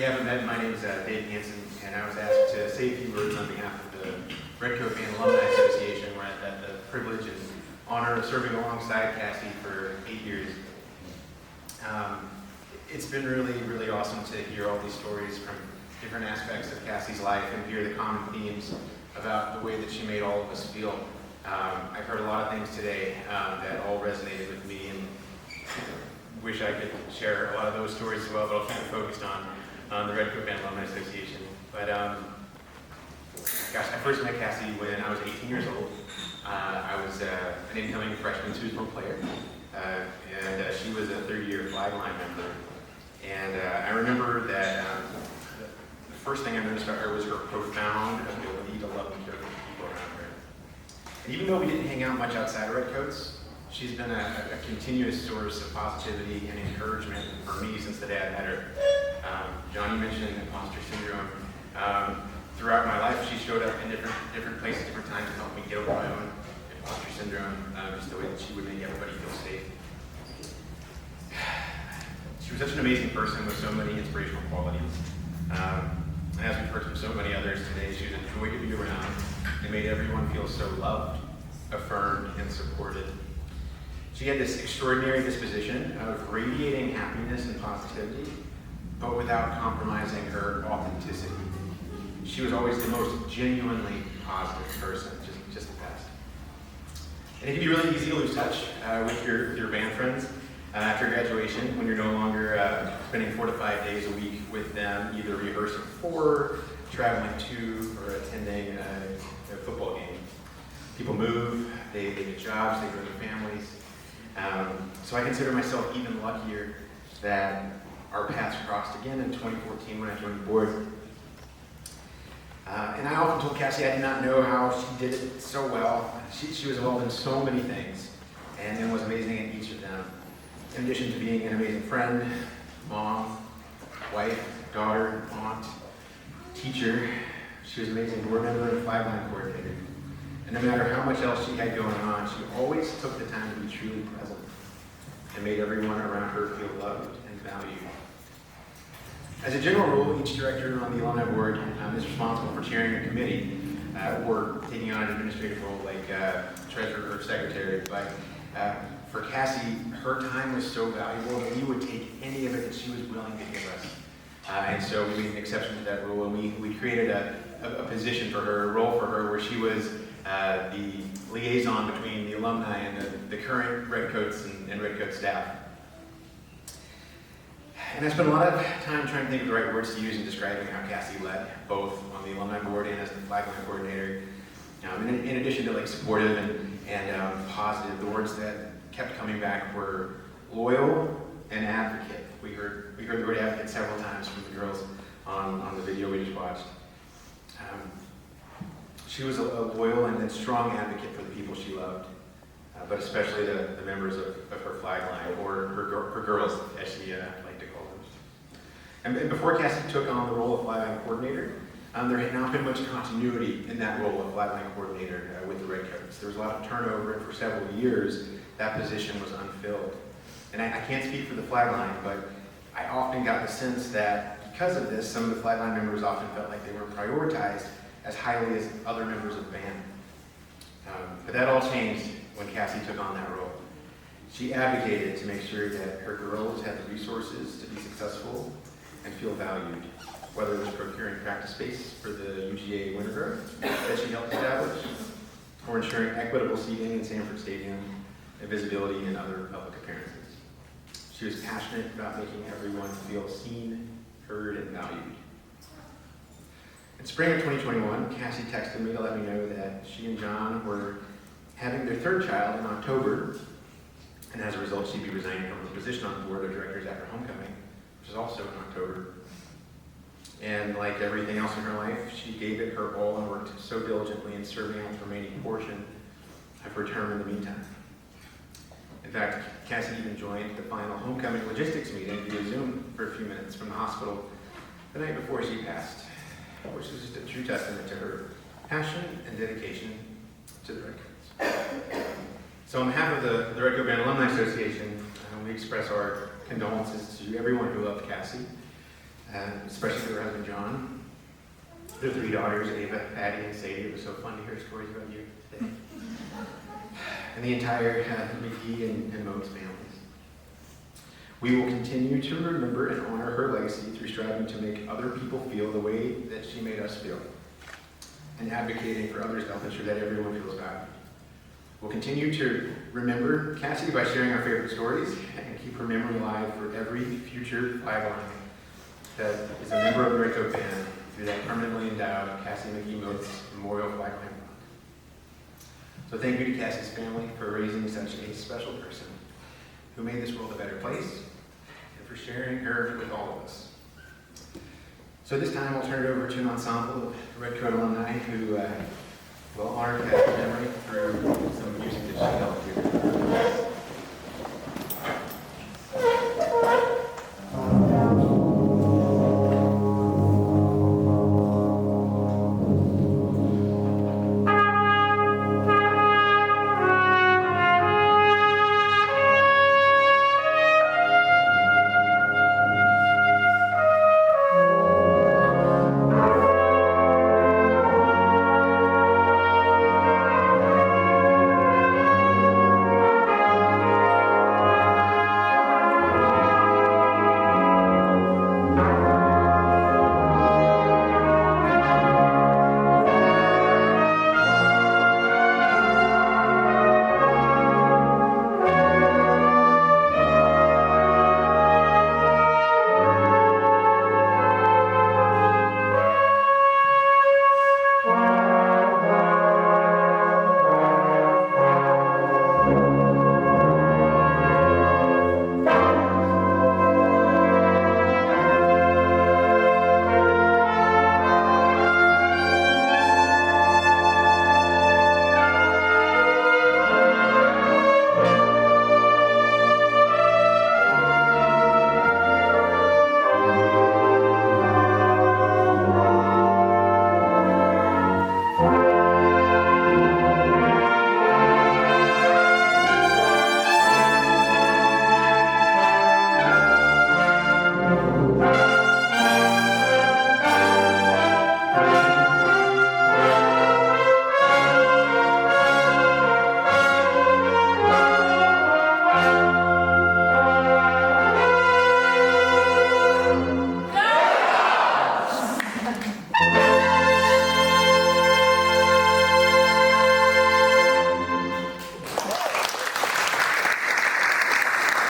you haven't met, my name is Dave Hanson, and I was asked to say a few words on behalf of the Redcoat Alumni Association, where I've had the privilege and honor of serving alongside Cassie for 8 years. It's been really, really awesome to hear all these stories from different aspects of Cassie's life and hear the common themes about the way that she made all of us feel. I've heard a lot of things today that all resonated with me, and wish I could share a lot of those stories as well, but I'll keep it focused on the Redcoat Alumni Association. But gosh, I first met Cassie when I was 18 years old. I was an incoming freshman softball player, and she was a third-year flag line member. And I remember that the first thing I noticed about her was her profound ability to love and care for the people around her. And even though we didn't hang out much outside of Redcoats, she's been a continuous source of positivity and encouragement for me since the day I met her. Johnny mentioned imposter syndrome. Throughout my life, she showed up in different places, different times to help me get over my own imposter syndrome, just the way that she would make everybody feel safe. She was such an amazing person with so many inspirational qualities. And as we've heard from so many others today, she was a joy to be around and made everyone feel so loved, affirmed, and supported. She had this extraordinary disposition of radiating happiness and positivity, but without compromising her authenticity. She was always the most genuinely positive person, just the best. And it can be really easy to lose touch with your band friends after graduation, when you're no longer spending 4 to 5 days a week with them, either rehearsing for, traveling to, or attending a football game. People move, they get jobs, they grow their families. So I consider myself even luckier that our paths crossed again in 2014 when I joined the board. And I often told Cassie I did not know how she did it so well. She was involved in so many things and was amazing at each of them. In addition to being an amazing friend, mom, wife, daughter, aunt, teacher, she was an amazing board member and flag line coordinator. And no matter how much else she had going on, she always took the time to be truly present and made everyone around her feel loved and valued. As a general rule, each director on the alumni board is responsible for chairing a committee or taking on an administrative role like treasurer or secretary. But for Cassie, her time was so valuable that we would take any of it that she was willing to give us. And so we made an exception to that rule, and we created a position for her, a role for her, where she was the liaison between the alumni and the current Redcoats and Redcoat staff. And I spent a lot of time trying to think of the right words to use in describing how Cassie led, both on the alumni board and as the flag line coordinator. In addition to supportive and positive, the words that kept coming back were loyal and advocate. We heard the word advocate several times from the girls on the video we just watched. She was a loyal and strong advocate for the people she loved, but especially the members of her flag line, or her girls, as she liked to call them. And before Cassie took on the role of flag line coordinator, there had not been much continuity in that role of flag line coordinator with the Redcoats. There was a lot of turnover, and for several years, that position was unfilled. And I can't speak for the flag line, but I often got the sense that because of this, some of the flag line members often felt like they weren't prioritized as highly as other members of the band. But that all changed when Cassie took on that role. She advocated to make sure that her girls had the resources to be successful and feel valued, whether it was procuring practice space for the UGA winter growth that she helped establish, or ensuring equitable seating in Sanford Stadium and visibility in other public appearances. She was passionate about making everyone feel seen, heard, and valued. In spring of 2021, Cassie texted me to let me know that she and John were having their third child in October, and as a result, she'd be resigning from her position on the board of directors after homecoming, which is also in October. And like everything else in her life, she gave it her all and worked so diligently in serving out the remaining portion of her term in the meantime. In fact, Cassie even joined the final homecoming logistics meeting via Zoom for a few minutes from the hospital the night before she passed, which is just a true testament to her passion and dedication to the Redcoats. So on behalf of the Redcoat Alumni Association, we express our condolences to everyone who loved Cassie, especially for her husband, John. Their 3 daughters, Ava, Patty, and Sadie. It was so fun to hear stories about you today. And the entire McGee and Moats families. We will continue to remember and honor her legacy through striving to make other people feel the way that she made us feel, and advocating for others to help ensure that everyone feels valued. We'll continue to remember Cassie by sharing our favorite stories and keep her memory alive for every future flag line that is a member of the Redcoat Band through that permanently endowed Cassie McGee Moats Memorial Flag Line Fund. So thank you to Cassie's family for raising such a special person who made this world a better place, and for sharing her with all of us. So this time I'll turn it over to an ensemble of Redcoat alumni who will honor Cassie's memory through some music that she helped do.